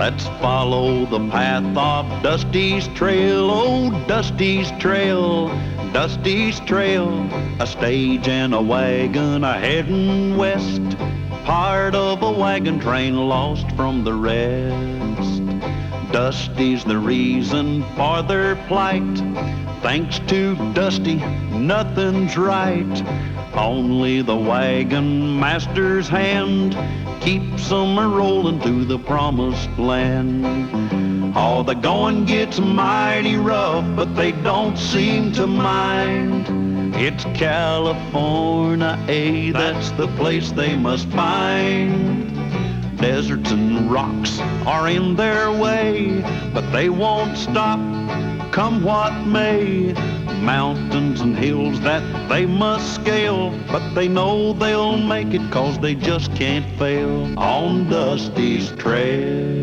Let's follow the path of Dusty's trail, oh, Dusty's trail, Dusty's trail. A stage and a wagon a-heading west, part of a wagon train lost from the rest. Dusty's the reason for their plight. Thanks to Dusty, nothing's right. Only the wagon master's hand keeps them a-rolling to the promised land. Oh, the going gets mighty rough, but they don't seem to mind. It's California, that's the place they must find. Deserts and rocks are in their way, but they won't stop, come what may. Mountains and hills that they must scale, but they know they'll make it 'cause they just can't fail on Dusty's trail.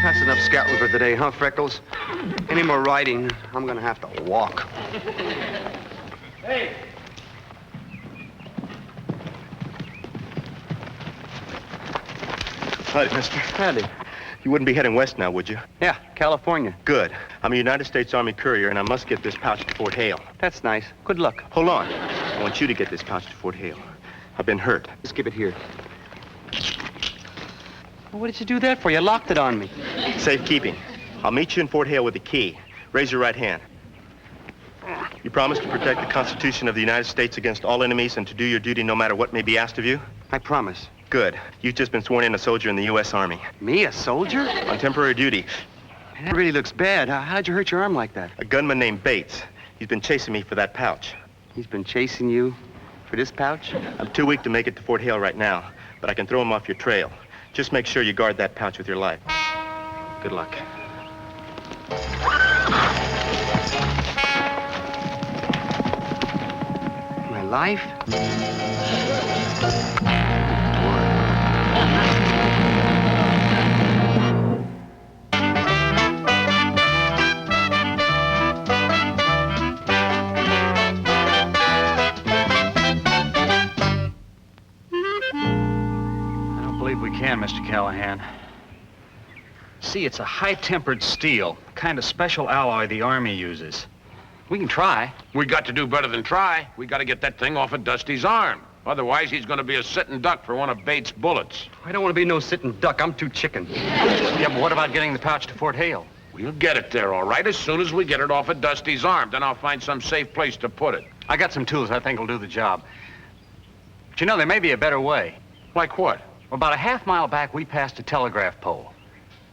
That's enough scouting for today, huh, Freckles? Any more riding, I'm gonna have to walk. Hey! Howdy, mister. Howdy. You wouldn't be heading west now, would you? Yeah, California. Good. I'm a United States Army courier, and I must get this pouch to Fort Hale. That's nice. Good luck. Hold on. I want you to get this pouch to Fort Hale. I've been hurt. Just give it here. Well, what did you do that for? You locked it on me. Safekeeping. I'll meet you in Fort Hale with the key. Raise your right hand. You promise to protect the Constitution of the United States against all enemies and to do your duty no matter what may be asked of you? I promise. Good. You've just been sworn in a soldier in the U.S. Army. Me, a soldier? On temporary duty. Man, that really looks bad. How'd you hurt your arm like that? A gunman named Bates. He's been chasing me for that pouch. He's been chasing you for this pouch? I'm too weak to make it to Fort Hale right now, but I can throw him off your trail. Just make sure you guard that pouch with your life. Good luck. My life? I don't believe we can, Mr. Callahan. See, it's a high-tempered steel, the kind of special alloy the Army uses. We can try. We got to do better than try. We got to get that thing off of Dusty's arm. Otherwise, he's going to be a sitting duck for one of Bates' bullets. I don't want to be no sitting duck. I'm too chicken. Yeah, but what about getting the pouch to Fort Hale? We'll get it there, all right, as soon as we get it off of Dusty's arm. Then I'll find some safe place to put it. I got some tools I think will do the job. But you know, there may be a better way. Like what? Well, about a half-mile back, we passed a telegraph pole.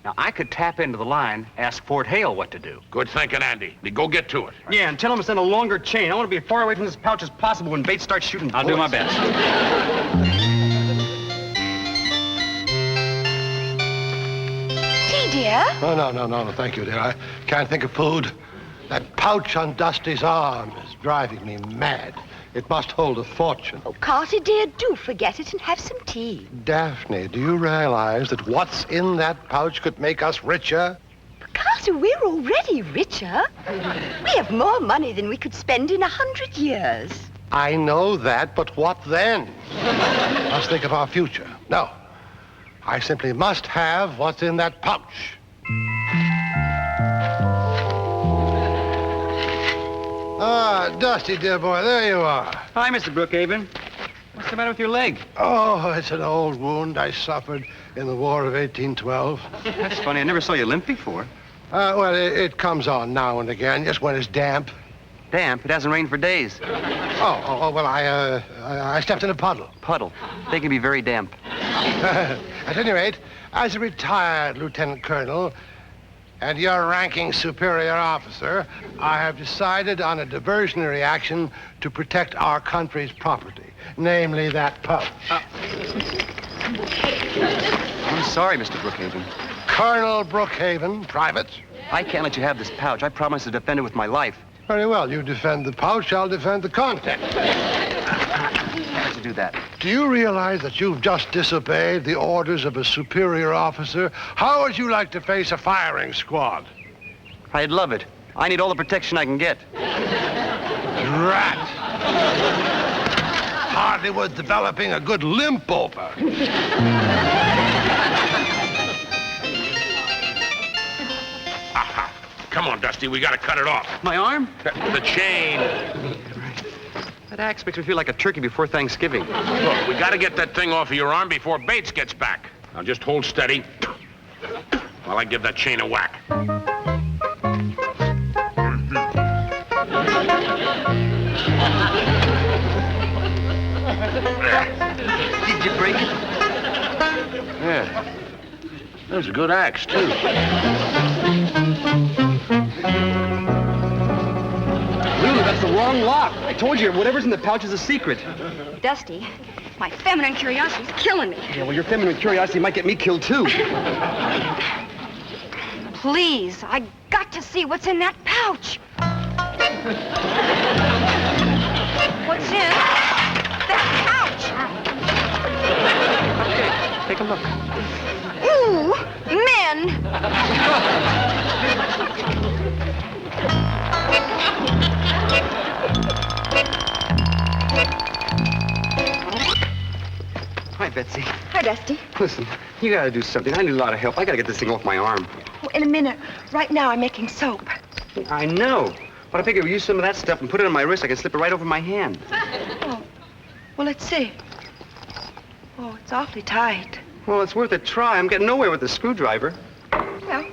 Now, I could tap into the line, ask Fort Hale what to do. Good thinking, Andy. Go get to it. Yeah, and tell him to send a longer chain. I want to be as far away from this pouch as possible when Bates starts shooting I'll do my best. Tea, dear? Oh, no, thank you, dear. I can't think of food. That pouch on Dusty's arm is driving me mad. It must hold a fortune. Oh, Carter, dear, do forget it and have some tea. Daphne, do you realize that what's in that pouch could make us richer? Carter, we're already richer. We have more money than we could spend in 100 years. I know that, but what then? Let's think of our future. No, I simply must have what's in that pouch. Ah, Dusty, dear boy, there you are. Hi, Mr. Brookhaven. What's the matter with your leg? Oh, it's an old wound I suffered in the War of 1812. That's funny. I never saw you limp before. Well, it comes on now and again, just when it's damp. Damp? It hasn't rained for days. Well, I stepped in a puddle. Puddle. They can be very damp. At any rate, as a retired lieutenant colonel and your ranking superior officer, I have decided on a diversionary action to protect our country's property, namely that pouch. I'm sorry, Mr. Brookhaven. Colonel Brookhaven, private. I can't let you have this pouch. I promise to defend it with my life. Very well, you defend the pouch, I'll defend the content. Why'd you do that? Do you realize that you've just disobeyed the orders of a superior officer? How would you like to face a firing squad? I'd love it. I need all the protection I can get. Drat! Hardly worth developing a good limp over. Aha. Come on, Dusty, we gotta cut it off. My arm? The chain. That axe makes me feel like a turkey before Thanksgiving. Look, we gotta get that thing off of your arm before Bates gets back. Now just hold steady while I give that chain a whack. Did you break it? Yeah. That was a good axe, too. Lulu, that's the wrong lock. I told you, whatever's in the pouch is a secret. Dusty, my feminine curiosity's killing me. Yeah, well, your feminine curiosity might get me killed, too. Please, I got to see what's in that pouch. What's in that Okay, take a look. pouch? Ooh, men! Hi, Betsy. Hi, Dusty. Listen, you gotta do something. I need a lot of help. I gotta get this thing off my arm. Oh, in a minute. Right now, I'm making soap. I know. But I figure if we use some of that stuff and put it on my wrist, I can slip it right over my hand. Oh, well, let's see. Oh, it's awfully tight. Well, it's worth a try. I'm getting nowhere with the screwdriver. Well,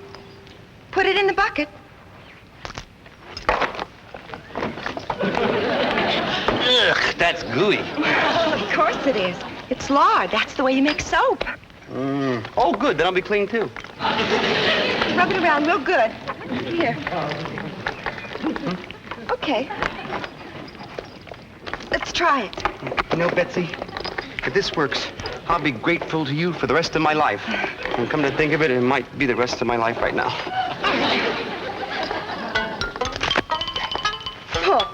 put it in the bucket. Ugh, that's gooey. Oh, of course it is. It's lard. That's the way you make soap. Oh, good. Then I'll be clean, too. Rub it around real good. Here. Okay. Let's try it. You know, Betsy, if this works, I'll be grateful to you for the rest of my life. And come to think of it, it might be the rest of my life right now. Pull.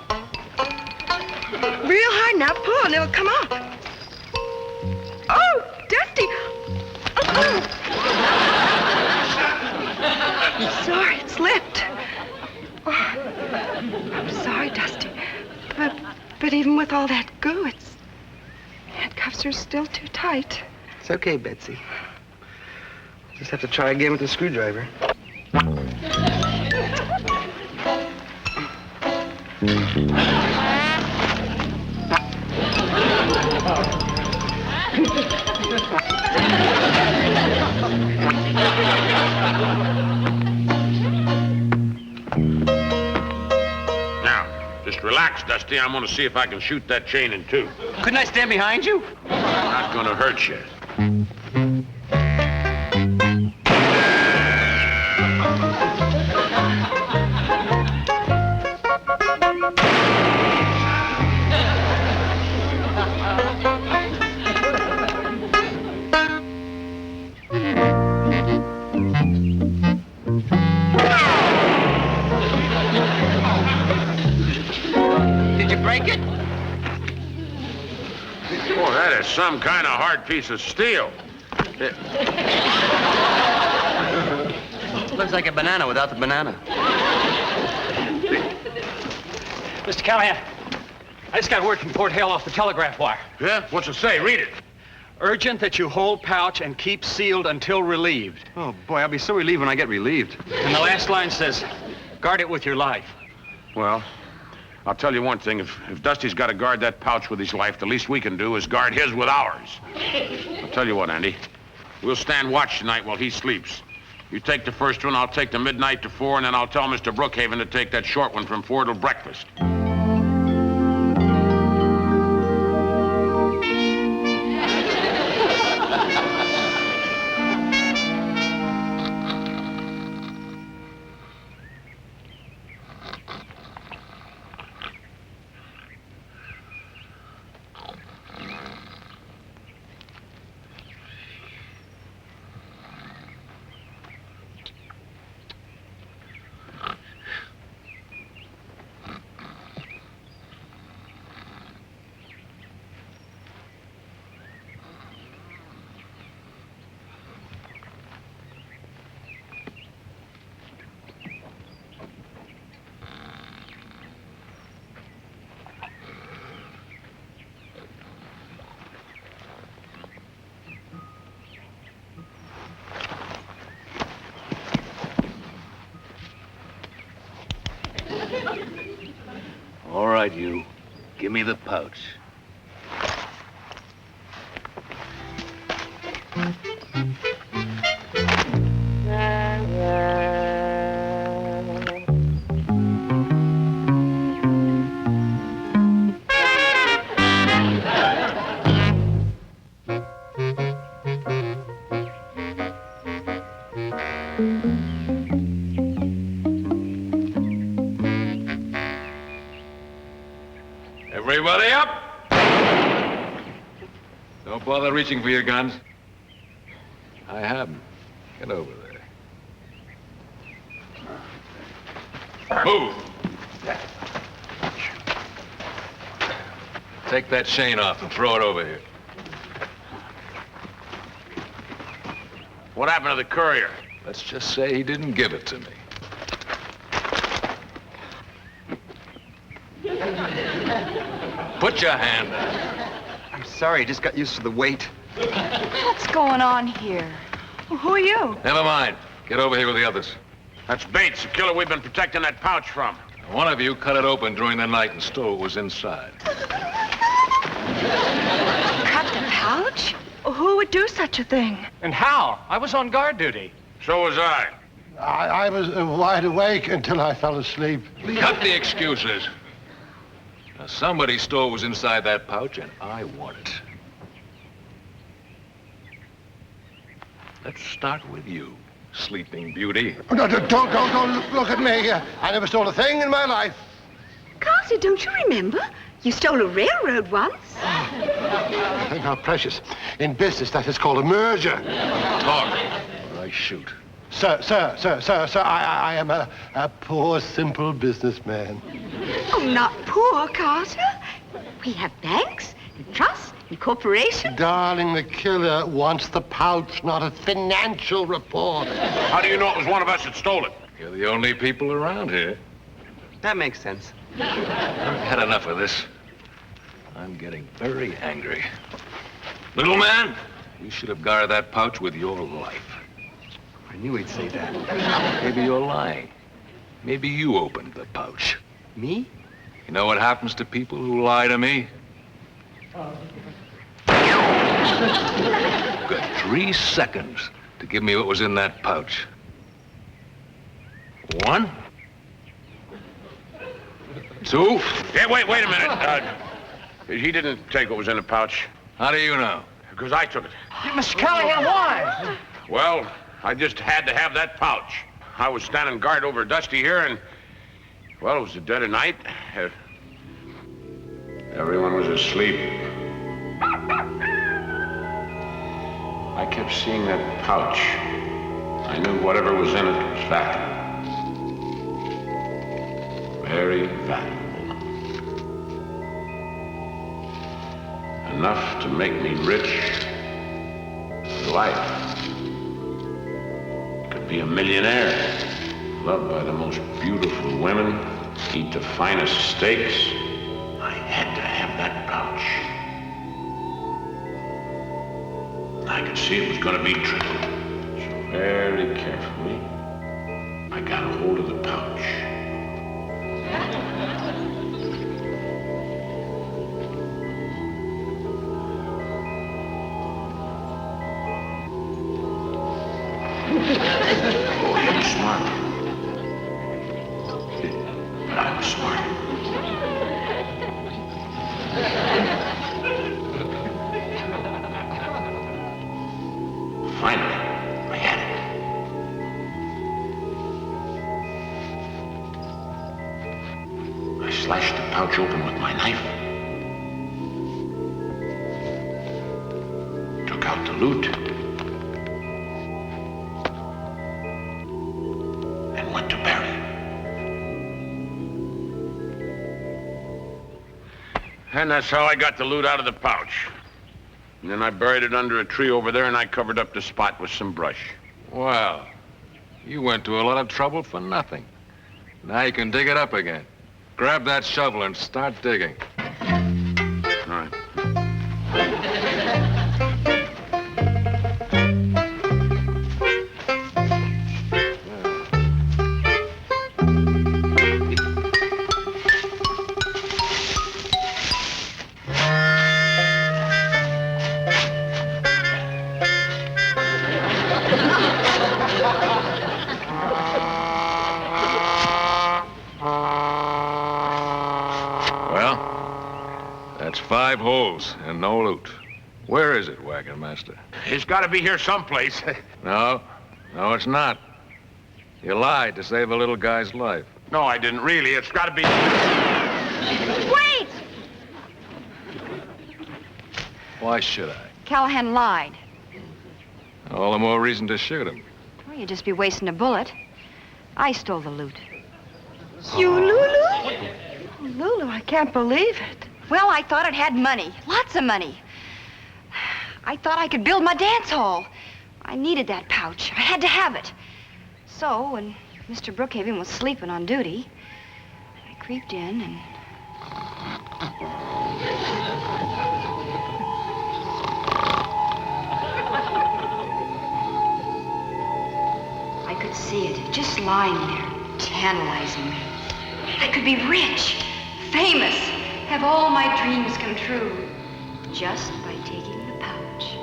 Real hard now. Pull and it'll come off. Oh, Dusty. Oh. I'm sorry, it slipped. Oh, I'm sorry, Dusty. But even with all that goo, handcuffs are still too tight. It's okay, Betsy. Just have to try again with the screwdriver. Now, just relax, Dusty. I'm gonna see if I can shoot that chain in two. Couldn't I stand behind you? Not gonna hurt you. Did you break it? Boy, that is some kind of hard piece of steel. Looks like a banana without the banana. Mr. Callahan, I just got word from Fort Hale off the telegraph wire. Yeah? What's it say? Read it. Urgent that you hold pouch and keep sealed until relieved. Oh, boy, I'll be so relieved when I get relieved. And the last line says, guard it with your life. Well, I'll tell you one thing. If Dusty's got to guard that pouch with his life, the least we can do is guard his with ours. I'll tell you what, Andy. We'll stand watch tonight while he sleeps. You take the first one, I'll take the midnight to 4, and then I'll tell Mr. Brookhaven to take that short one from 4 till breakfast. me the pouch. Everybody up! Don't bother reaching for your guns. I have them. Get over there. Move! Take that chain off and throw it over here. What happened to the courier? Let's just say he didn't give it to me. Put your hand up. I'm sorry, just got used to the weight. What's going on here? Well, who are you? Never mind. Get over here with the others. That's Bates, the killer we've been protecting that pouch from. One of you cut it open during the night and stole what was inside. Cut the pouch? Well, who would do such a thing? And how? I was on guard duty. So was I. I was wide awake until I fell asleep. Cut the excuses. Now, somebody stole what was inside that pouch, and I want it. Let's start with you, Sleeping Beauty. Oh, no, don't look at me. I never stole a thing in my life. Carter, don't you remember? You stole a railroad once. Think how precious. In business, that is called a merger. Talk, or I shoot. Sir, I am a poor, simple businessman. Oh, not poor, Carter. We have banks and trusts and corporations. Darling, the killer wants the pouch, not a financial report. How do you know it was one of us that stole it? You're the only people around here. That makes sense. I've had enough of this. I'm getting very angry. Little man, you should have guarded that pouch with your life. I knew he'd say that. Maybe you're lying. Maybe you opened the pouch. Me? You know what happens to people who lie to me? You've got 3 seconds to give me what was in that pouch. 1, 2. Yeah, wait a minute. He didn't take what was in the pouch. How do you know? Because I took it. Mr. Callahan, why? Well, I just had to have that pouch. I was standing guard over Dusty here, and, well, it was the dead of night. Everyone was asleep. I kept seeing that pouch. I knew whatever was in it was valuable. Very valuable. Enough to make me rich for life. Could be a millionaire, loved by the most beautiful women, eat the finest steaks. I had to have that pouch. I could see it was going to be true. So very carefully, I got a hold of the pouch. Oh, he was smart. But I was smart. Finally, I had it. I slashed the pouch open with my knife. Took out the loot. And went to bury it. And that's how I got the loot out of the pouch. And then I buried it under a tree over there, and I covered up the spot with some brush. Well, you went to a lot of trouble for nothing. Now you can dig it up again. Grab that shovel and start digging. All right. 5 holes and no loot. Where is it, Wagon Master? It's got to be here someplace. No, it's not. You lied to save a little guy's life. No, I didn't really. It's got to be... Wait! Why should I? Callahan lied. All the more reason to shoot him. Well, you'd just be wasting a bullet. I stole the loot. You, Lulu? Lulu, I can't believe it. Well, I thought it had money. Lots of money. I thought I could build my dance hall. I needed that pouch. I had to have it. So, when Mr. Brookhaven was sleeping on duty, I creeped in and... I could see it, just lying there, tantalizing me. I could be rich, famous, have all my dreams come true, just by taking the pouch.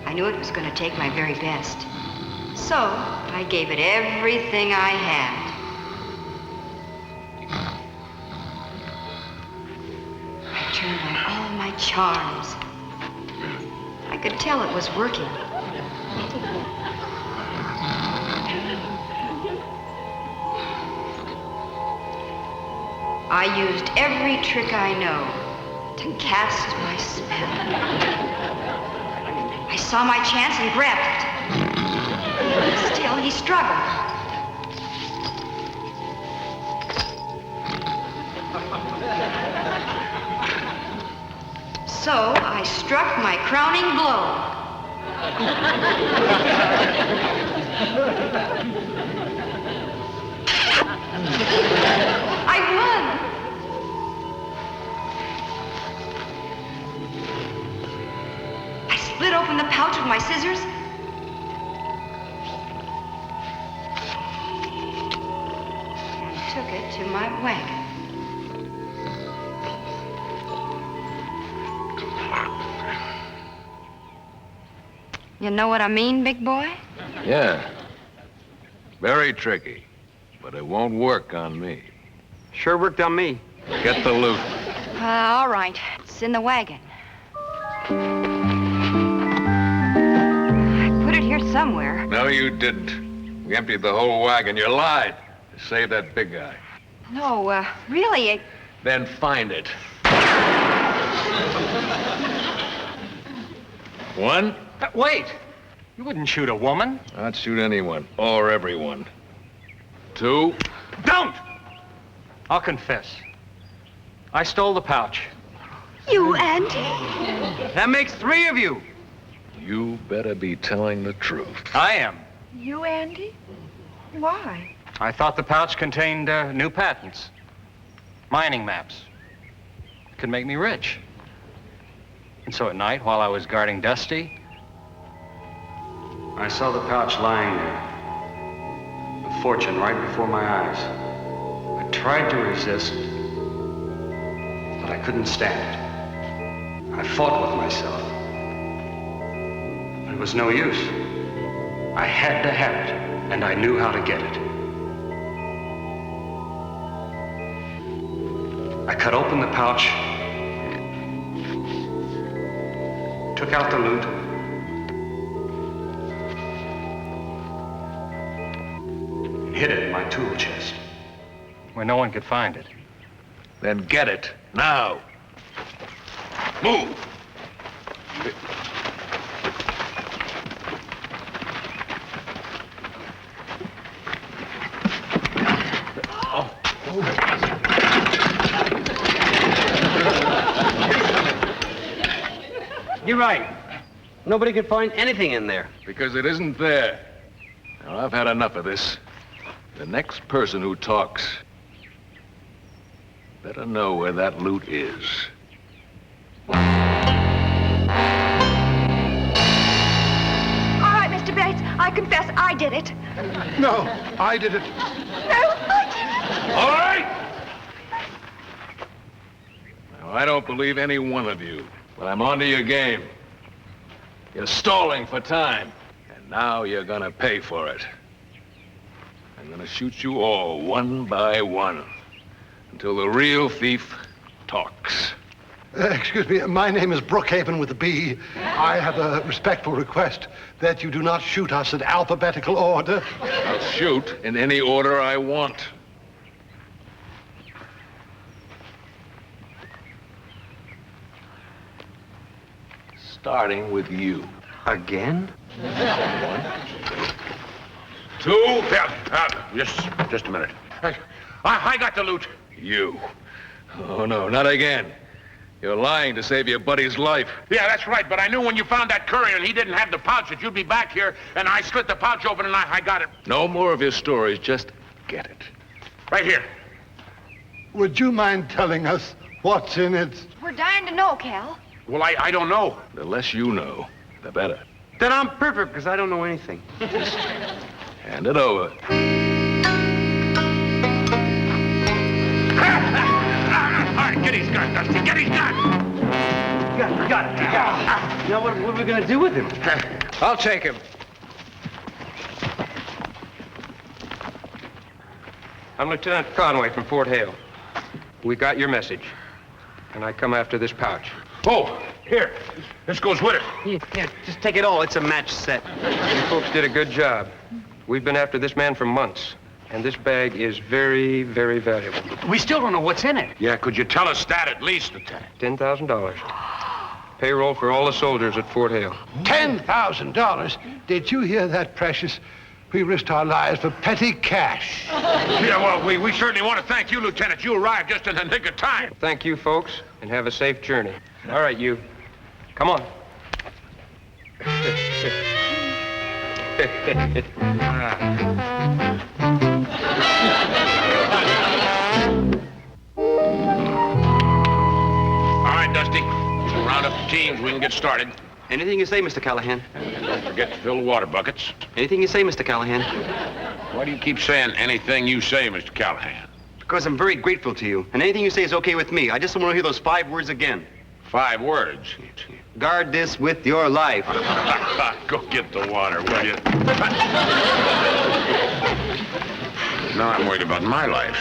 I knew it was going to take my very best. So, I gave it everything I had. I turned on all my charms. I could tell it was working. I used every trick I know to cast my spell. I saw my chance and grabbed it. Still, he struggled. So, I struck my crowning blow. I won! I split open the pouch with my scissors. And took it to my wagon. You know what I mean, big boy? Yeah. Very tricky. But it won't work on me. Sure worked on me. Get the loot. All right. It's in the wagon. I put it here somewhere. No, you didn't. We emptied the whole wagon. You lied to save that big guy. No, really, Then find it. One, Wait! You wouldn't shoot a woman. I'd shoot anyone or everyone. 2, Don't! I'll confess. I stole the pouch. You, Andy? That makes 3 of you. you better be telling the truth. I am. You, Andy? Why? I thought the pouch contained new patents. Mining maps. It could make me rich. And so at night, while I was guarding Dusty, I saw the pouch lying there. A fortune right before my eyes. I tried to resist, but I couldn't stand it. I fought with myself. But it was no use. I had to have it, and I knew how to get it. I cut open the pouch, took out the loot, and hid it in my tool chest, where no one could find it. Then get it, now. Move! You're right. Nobody could find anything in there. Because it isn't there. Now, I've had enough of this. The next person who talks better know where that loot is. All right, Mr. Bates, I confess I did it. No, I did it. No, I didn't. All right! Now, I don't believe any one of you, but I'm onto your game. You're stalling for time, and now you're gonna pay for it. I'm gonna shoot you all one by one until the real thief talks. Excuse me, my name is Brookhaven with a B. I have a respectful request that you do not shoot us in alphabetical order. I'll shoot in any order I want. Starting with you. Again? 1, 2. Just a minute. I got the loot. You. Oh, no, not again. You're lying to save your buddy's life. Yeah, that's right, but I knew when you found that courier and he didn't have the pouch that you'd be back here, and I slit the pouch open and I got it. No more of your stories. Just get it. Right here. Would you mind telling us what's in it? We're dying to know, Cal. Well, I don't know. The less you know, the better. Then I'm perfect, because I don't know anything. Hand it over. All right, get his gun, Dusty. Get his gun. You got it. Now, what are we going to do with him? I'll take him. I'm Lieutenant Conway from Fort Hale. We got your message, and I come after this pouch. Oh, here. This goes with it. Yeah, just take it all. It's a match set. You folks did a good job. We've been after this man for months, and this bag is very, very valuable. We still don't know what's in it. Yeah, could you tell us that at least, Lieutenant? $10,000. Payroll for all the soldiers at Fort Hale. $10,000? Did you hear that, Precious? We risked our lives for petty cash. Yeah, well, we certainly want to thank you, Lieutenant. You arrived just in the nick of time. Thank you, folks, and have a safe journey. All right, you. Come on. All right, Dusty. We'll round up the teams. We can get started. Anything you say, Mr. Callahan. And don't forget to fill the water buckets. Anything you say, Mr. Callahan. Why do you keep saying anything you say, Mr. Callahan? Because I'm very grateful to you. And anything you say is okay with me. I just don't want to hear those 5 words again. 5 words. Guard this with your life. Go get the water, will you? Now I'm worried about my life.